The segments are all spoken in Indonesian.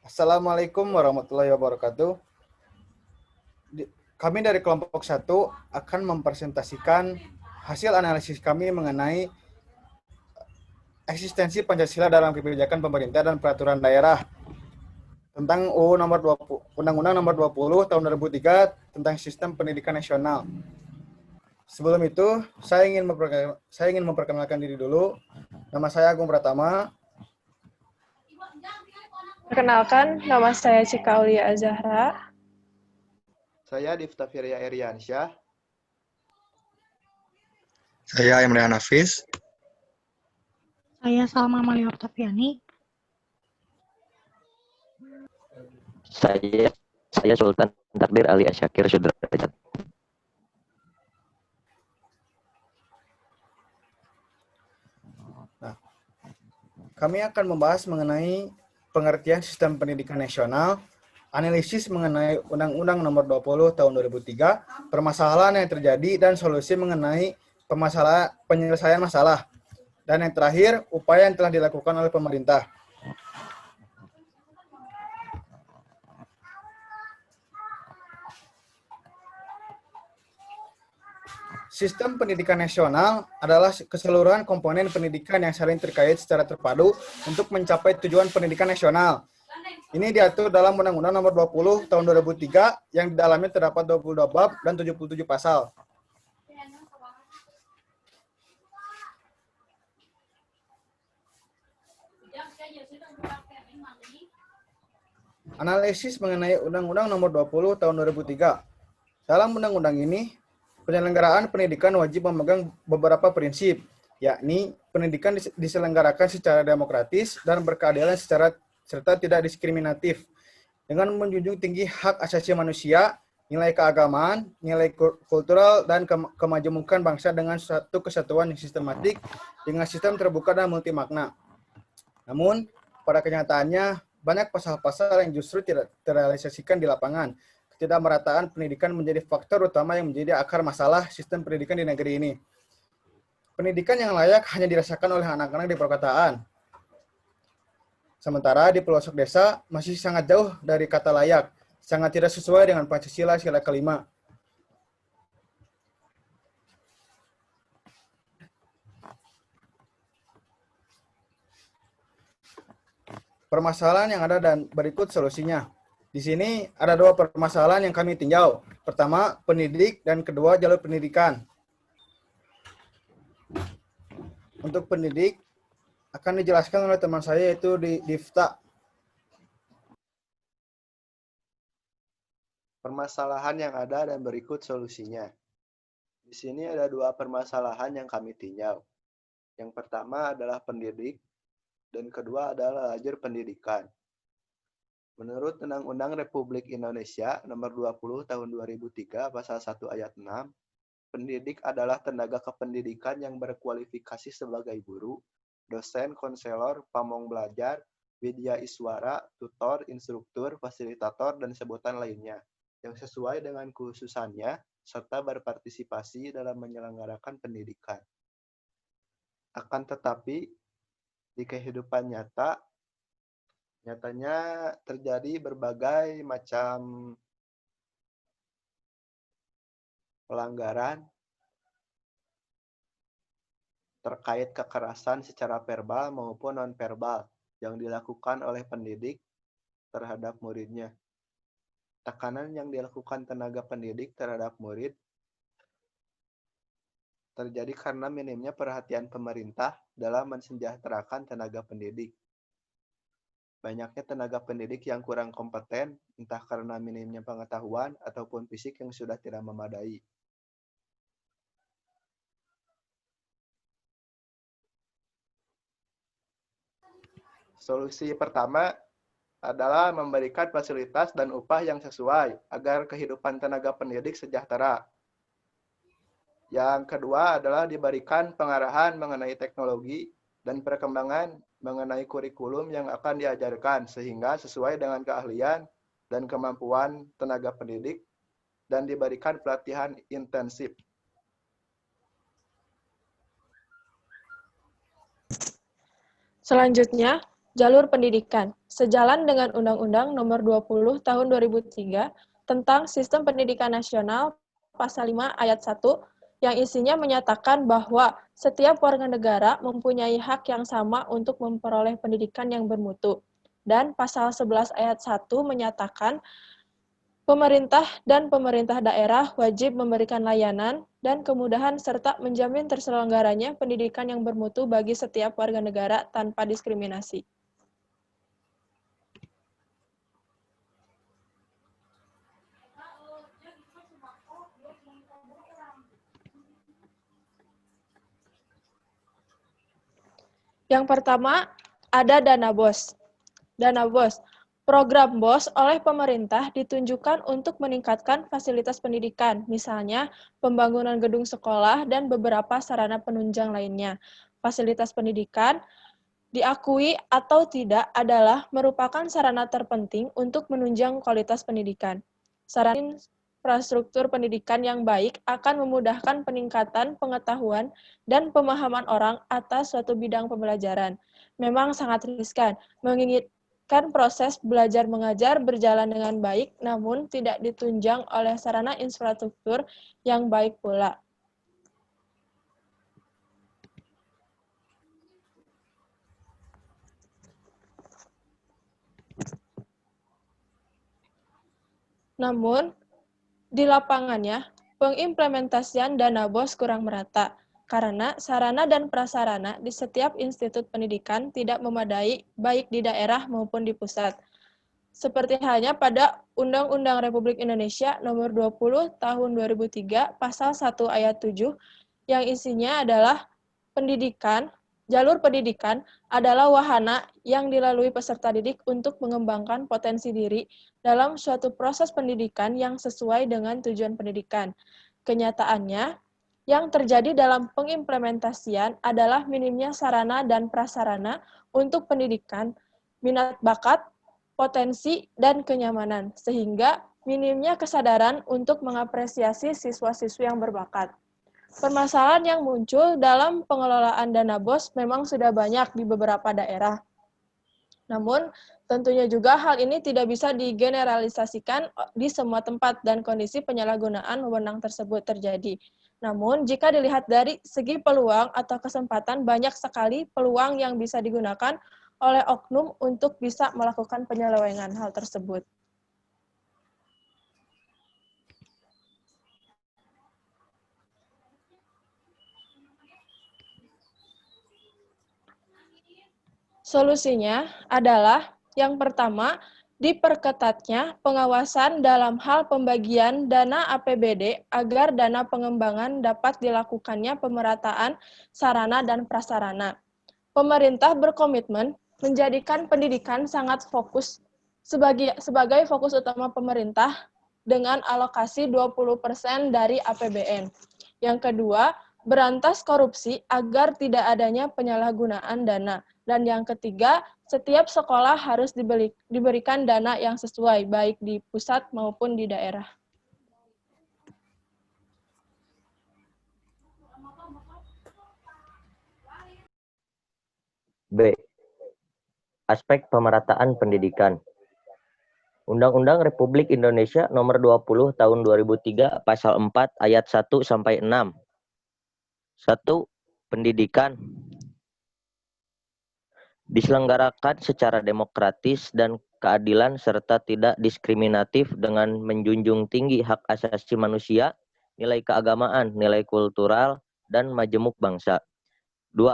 Assalamualaikum warahmatullahi wabarakatuh. Kami dari kelompok 1 akan mempresentasikan hasil analisis kami mengenai eksistensi Pancasila dalam kebijakan pemerintah dan peraturan daerah tentang Undang-Undang Nomor 20 Tahun 2003 tentang Sistem Pendidikan Nasional. Sebelum itu, saya ingin memperkenalkan diri dulu. Nama saya Agung Pratama. Perkenalkan, nama saya Cika Aulia Azahra. Saya Difta Firya Eriansyah. Saya Imran Hafiz. Saya Salma Amalia Oktaviani. Saya Sultan Takdir Ali Asyakir Sudrajat. Kami akan membahas mengenai pengertian sistem pendidikan nasional, analisis mengenai Undang-Undang Nomor 20 Tahun 2003, permasalahan yang terjadi dan solusi mengenai penyelesaian masalah. Dan yang terakhir, upaya yang telah dilakukan oleh pemerintah. Sistem pendidikan nasional adalah keseluruhan komponen pendidikan yang saling terkait secara terpadu untuk mencapai tujuan pendidikan nasional. Ini diatur dalam Undang-Undang Nomor 20 Tahun 2003 yang di dalamnya terdapat 22 bab dan 77 pasal. Analisis mengenai Undang-Undang Nomor 20 Tahun 2003. Dalam undang-undang ini, penyelenggaraan pendidikan wajib memegang beberapa prinsip, yakni pendidikan diselenggarakan secara demokratis dan berkeadilan serta tidak diskriminatif, dengan menjunjung tinggi hak asasi manusia, nilai keagamaan, nilai kultural, dan kemajemukan bangsa dengan suatu kesatuan yang sistematik dengan sistem terbuka dan multimakna. Namun, pada kenyataannya, banyak pasal-pasal yang justru tidak terrealisasikan di lapangan. Ketidakmerataan pendidikan menjadi faktor utama yang menjadi akar masalah sistem pendidikan di negeri ini. Pendidikan yang layak hanya dirasakan oleh anak-anak di perkotaan. Sementara di pelosok desa masih sangat jauh dari kata layak, sangat tidak sesuai dengan Pancasila sila kelima. Permasalahan yang ada dan berikut solusinya. Di sini ada dua permasalahan yang kami tinjau. Pertama, pendidik, dan kedua, jalur pendidikan. Untuk pendidik, akan dijelaskan oleh teman saya, yaitu Difta. Permasalahan yang ada dan berikut solusinya. Di sini ada dua permasalahan yang kami tinjau. Yang pertama adalah pendidik, dan kedua adalah lajur pendidikan. Menurut Undang-Undang Republik Indonesia Nomor 20 Tahun 2003 Pasal 1 Ayat 6, pendidik adalah tenaga kependidikan yang berkualifikasi sebagai guru, dosen, konselor, pamong belajar, widya iswara, tutor, instruktur, fasilitator, dan sebutan lainnya, yang sesuai dengan kekhususannya, serta berpartisipasi dalam menyelenggarakan pendidikan. Akan tetapi, di kehidupan nyatanya terjadi berbagai macam pelanggaran terkait kekerasan secara verbal maupun non-verbal yang dilakukan oleh pendidik terhadap muridnya. Tekanan yang dilakukan tenaga pendidik terhadap murid terjadi karena minimnya perhatian pemerintah dalam mensejahterakan tenaga pendidik. Banyaknya tenaga pendidik yang kurang kompeten, entah karena minimnya pengetahuan ataupun fisik yang sudah tidak memadai. Solusi pertama adalah memberikan fasilitas dan upah yang sesuai agar kehidupan tenaga pendidik sejahtera. Yang kedua adalah diberikan pengarahan mengenai teknologi dan perkembangan mengenai kurikulum yang akan diajarkan sehingga sesuai dengan keahlian dan kemampuan tenaga pendidik dan diberikan pelatihan intensif. Selanjutnya, jalur pendidikan, sejalan dengan Undang-Undang Nomor 20 Tahun 2003 tentang Sistem Pendidikan Nasional Pasal 5 Ayat 1 yang isinya menyatakan bahwa setiap warga negara mempunyai hak yang sama untuk memperoleh pendidikan yang bermutu. Dan Pasal 11 Ayat 1 menyatakan pemerintah dan pemerintah daerah wajib memberikan layanan dan kemudahan serta menjamin terselenggaranya pendidikan yang bermutu bagi setiap warga negara tanpa diskriminasi. Yang pertama, ada dana BOS. Dana BOS, program BOS oleh pemerintah ditunjukkan untuk meningkatkan fasilitas pendidikan, misalnya pembangunan gedung sekolah dan beberapa sarana penunjang lainnya. Fasilitas pendidikan, diakui atau tidak, adalah merupakan sarana terpenting untuk menunjang kualitas pendidikan. Sarana infrastruktur pendidikan yang baik akan memudahkan peningkatan pengetahuan dan pemahaman orang atas suatu bidang pembelajaran. Memang sangat riskan, menginginkan proses belajar mengajar berjalan dengan baik, namun tidak ditunjang oleh sarana infrastruktur yang baik pula. Namun, di lapangannya, pengimplementasian dana BOS kurang merata, karena sarana dan prasarana di setiap institut pendidikan tidak memadai, baik di daerah maupun di pusat. Seperti halnya pada Undang-Undang Republik Indonesia Nomor 20 Tahun 2003 Pasal 1 Ayat 7, yang isinya adalah pendidikan, jalur pendidikan adalah wahana yang dilalui peserta didik untuk mengembangkan potensi diri dalam suatu proses pendidikan yang sesuai dengan tujuan pendidikan. Kenyataannya, yang terjadi dalam pengimplementasian adalah minimnya sarana dan prasarana untuk pendidikan, minat bakat, potensi, dan kenyamanan, sehingga minimnya kesadaran untuk mengapresiasi siswa-siswi yang berbakat. Permasalahan yang muncul dalam pengelolaan dana BOS memang sudah banyak di beberapa daerah. Namun, tentunya juga hal ini tidak bisa digeneralisasikan di semua tempat dan kondisi penyalahgunaan wewenang tersebut terjadi. Namun, jika dilihat dari segi peluang atau kesempatan, banyak sekali peluang yang bisa digunakan oleh oknum untuk bisa melakukan penyelewengan hal tersebut. Solusinya adalah yang pertama, diperketatnya pengawasan dalam hal pembagian dana APBD agar dana pengembangan dapat dilakukannya pemerataan sarana dan prasarana. Pemerintah berkomitmen menjadikan pendidikan sangat fokus sebagai fokus utama pemerintah dengan alokasi 20% dari APBN. Yang kedua, berantas korupsi agar tidak adanya penyalahgunaan dana. Dan yang ketiga, setiap sekolah harus diberikan dana yang sesuai, baik di pusat maupun di daerah. B. Aspek pemerataan pendidikan. Undang-Undang Republik Indonesia Nomor 20 Tahun 2003 Pasal 4 Ayat 1 sampai 6. 1. Pendidikan diselenggarakan secara demokratis dan keadilan serta tidak diskriminatif dengan menjunjung tinggi hak asasi manusia, nilai keagamaan, nilai kultural, dan majemuk bangsa. 2.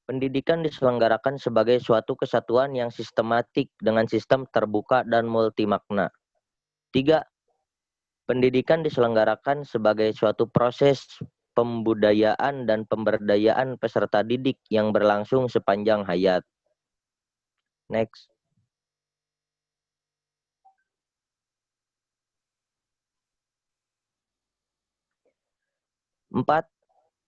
Pendidikan diselenggarakan sebagai suatu kesatuan yang sistematik dengan sistem terbuka dan multimakna. 3. Pendidikan diselenggarakan sebagai suatu proses pembudayaan dan pemberdayaan peserta didik yang berlangsung sepanjang hayat. Next. 4.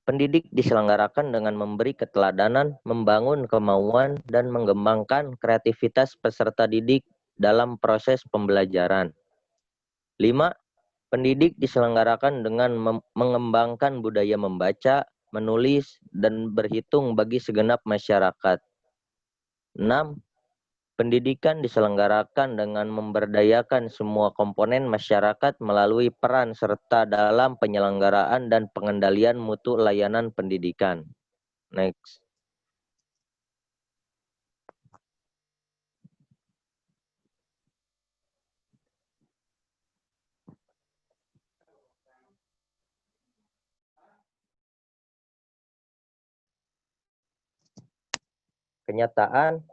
Pendidik diselenggarakan dengan memberi keteladanan, membangun kemauan, dan mengembangkan kreativitas peserta didik dalam proses pembelajaran. 5. Pendidik diselenggarakan dengan mengembangkan budaya membaca, menulis, dan berhitung bagi segenap masyarakat. 6. Pendidikan diselenggarakan dengan memberdayakan semua komponen masyarakat melalui peran serta dalam penyelenggaraan dan pengendalian mutu layanan pendidikan. Next. Kenyataan,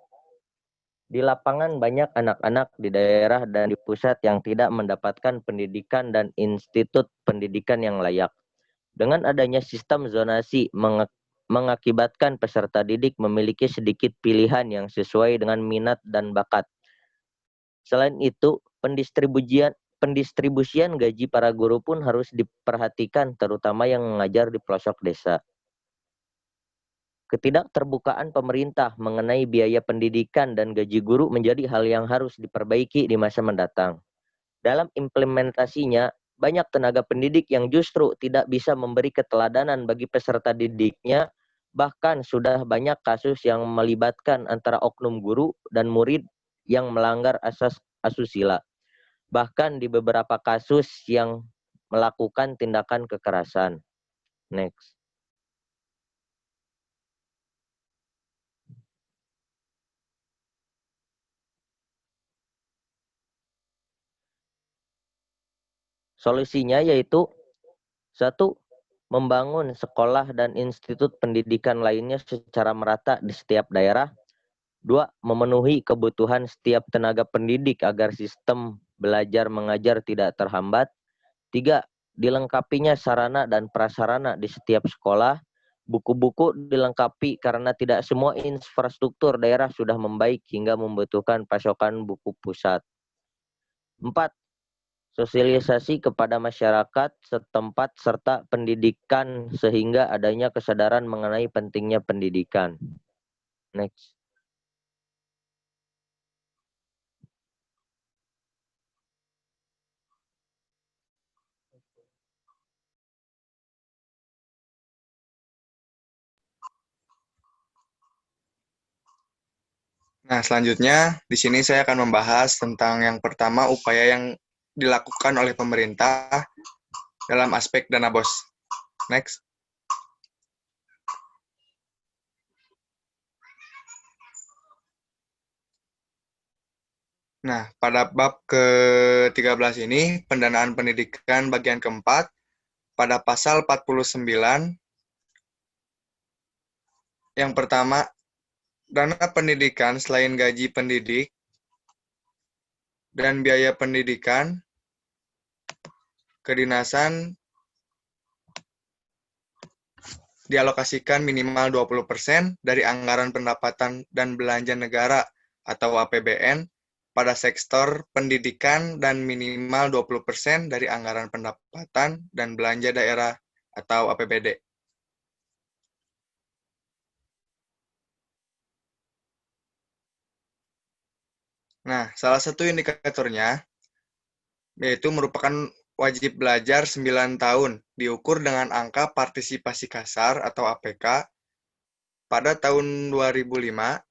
di lapangan banyak anak-anak di daerah dan di pusat yang tidak mendapatkan pendidikan dan institut pendidikan yang layak. Dengan adanya sistem zonasi mengakibatkan peserta didik memiliki sedikit pilihan yang sesuai dengan minat dan bakat. Selain itu, pendistribusian gaji para guru pun harus diperhatikan, terutama yang mengajar di pelosok desa. Ketidakterbukaan pemerintah mengenai biaya pendidikan dan gaji guru menjadi hal yang harus diperbaiki di masa mendatang. Dalam implementasinya, banyak tenaga pendidik yang justru tidak bisa memberi keteladanan bagi peserta didiknya, bahkan sudah banyak kasus yang melibatkan antara oknum guru dan murid yang melanggar asas asusila. Bahkan di beberapa kasus yang melakukan tindakan kekerasan. Next. Solusinya yaitu 1. Membangun sekolah dan institut pendidikan lainnya secara merata di setiap daerah. 2. Memenuhi kebutuhan setiap tenaga pendidik agar sistem belajar mengajar tidak terhambat. 3. Dilengkapinya sarana dan prasarana di setiap sekolah. Buku-buku dilengkapi karena tidak semua infrastruktur daerah sudah membaik hingga membutuhkan pasokan buku pusat. 4. Sosialisasi kepada masyarakat setempat serta pendidikan sehingga adanya kesadaran mengenai pentingnya pendidikan. Next. Nah, selanjutnya di sini saya akan membahas tentang yang pertama upaya yang dilakukan oleh pemerintah dalam aspek dana BOS. Next. Nah, pada bab ke-13 ini, pendanaan pendidikan bagian keempat, pada pasal 49, yang pertama, dana pendidikan selain gaji pendidik dan biaya pendidikan, kedinasan dialokasikan minimal 20% dari anggaran pendapatan dan belanja negara atau APBN pada sektor pendidikan dan minimal 20% dari anggaran pendapatan dan belanja daerah atau APBD. Nah, salah satu indikatornya yaitu merupakan wajib belajar 9 tahun diukur dengan angka partisipasi kasar atau APK pada tahun 2005.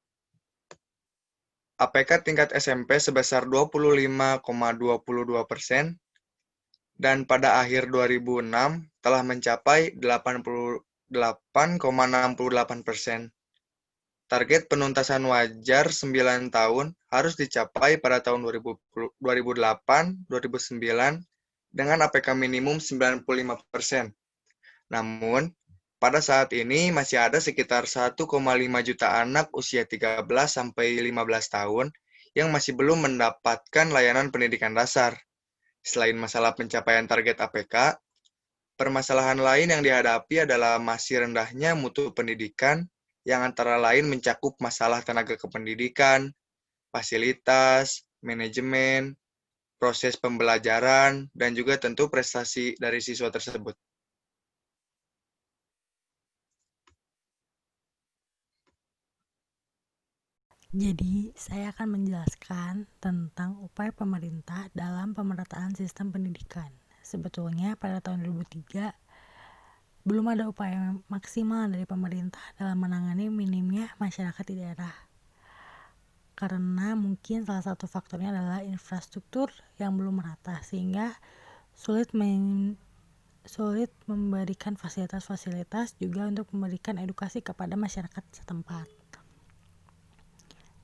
APK tingkat SMP sebesar 25,22% dan pada akhir 2006 telah mencapai 88,68%. Target penuntasan wajar 9 tahun harus dicapai pada tahun 2008-2009 dengan APK minimum 95%. Namun, pada saat ini masih ada sekitar 1,5 juta anak usia 13-15 tahun yang masih belum mendapatkan layanan pendidikan dasar. Selain masalah pencapaian target APK, permasalahan lain yang dihadapi adalah masih rendahnya mutu pendidikan yang antara lain mencakup masalah tenaga kependidikan, fasilitas, manajemen, proses pembelajaran, dan juga tentu prestasi dari siswa tersebut. Jadi, saya akan menjelaskan tentang upaya pemerintah dalam pemerataan sistem pendidikan. Sebetulnya pada tahun 2003, belum ada upaya maksimal dari pemerintah dalam menangani minimnya masyarakat di daerah. karena mungkin salah satu faktornya adalah infrastruktur yang belum merata sehingga sulit memberikan fasilitas-fasilitas juga untuk memberikan edukasi kepada masyarakat setempat.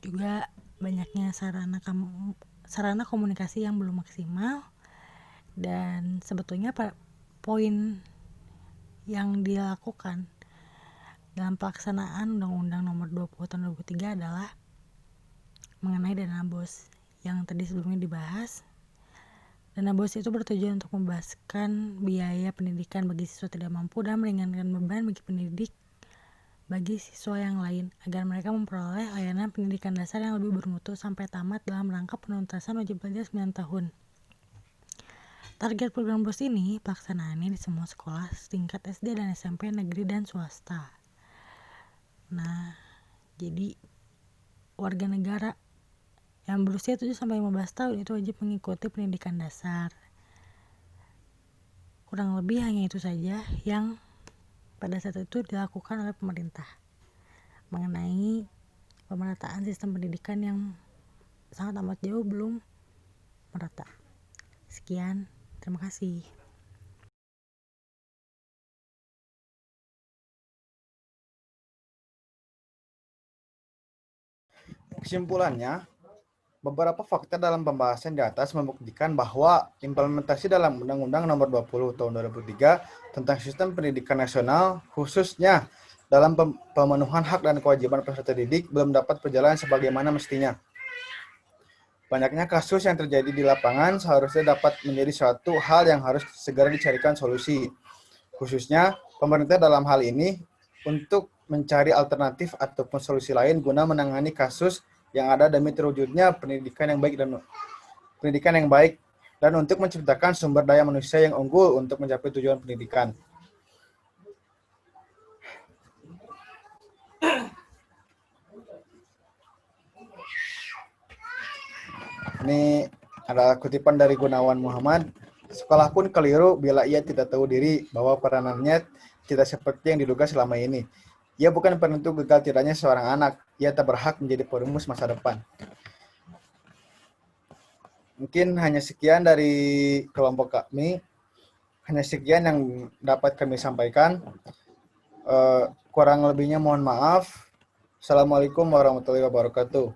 Juga banyaknya sarana komunikasi yang belum maksimal, dan sebetulnya poin yang dilakukan dalam pelaksanaan Undang-Undang Nomor 20 Tahun 2003 adalah mengenai dana BOS yang tadi sebelumnya dibahas. Dana BOS itu bertujuan untuk membebaskan biaya pendidikan bagi siswa tidak mampu dan meringankan beban bagi siswa yang lain agar mereka memperoleh layanan pendidikan dasar yang lebih bermutu sampai tamat dalam rangka penuntasan wajib belajar 9 tahun. Target program BOS ini pelaksanaannya di semua sekolah tingkat SD dan SMP negeri dan swasta. Nah, jadi warga negara yang berusia 7-15 tahun itu wajib mengikuti pendidikan dasar. Kurang lebih hanya itu saja yang pada saat itu dilakukan oleh pemerintah mengenai pemerataan sistem pendidikan yang sangat amat jauh belum merata. Sekian, terima kasih. Kesimpulannya, beberapa fakta dalam pembahasan di atas membuktikan bahwa implementasi dalam Undang-Undang Nomor 20 Tahun 2003 tentang Sistem Pendidikan Nasional, khususnya dalam pemenuhan hak dan kewajiban peserta didik, belum dapat berjalan sebagaimana mestinya. Banyaknya kasus yang terjadi di lapangan seharusnya dapat menjadi suatu hal yang harus segera dicarikan solusi. Khususnya, pemerintah dalam hal ini untuk mencari alternatif ataupun solusi lain guna menangani kasus yang ada demi terwujudnya pendidikan yang baik dan untuk menciptakan sumber daya manusia yang unggul untuk mencapai tujuan pendidikan. Ini adalah kutipan dari Gunawan Muhammad. Sekolah pun keliru bila ia tidak tahu diri bahwa peranannya tidak seperti yang diduga selama ini. Ia bukan penentu gagal tidaknya seorang anak. Ia tak berhak menjadi perumus masa depan. Mungkin hanya sekian dari kelompok kami. Hanya sekian yang dapat kami sampaikan. Kurang lebihnya mohon maaf. Assalamualaikum warahmatullahi wabarakatuh.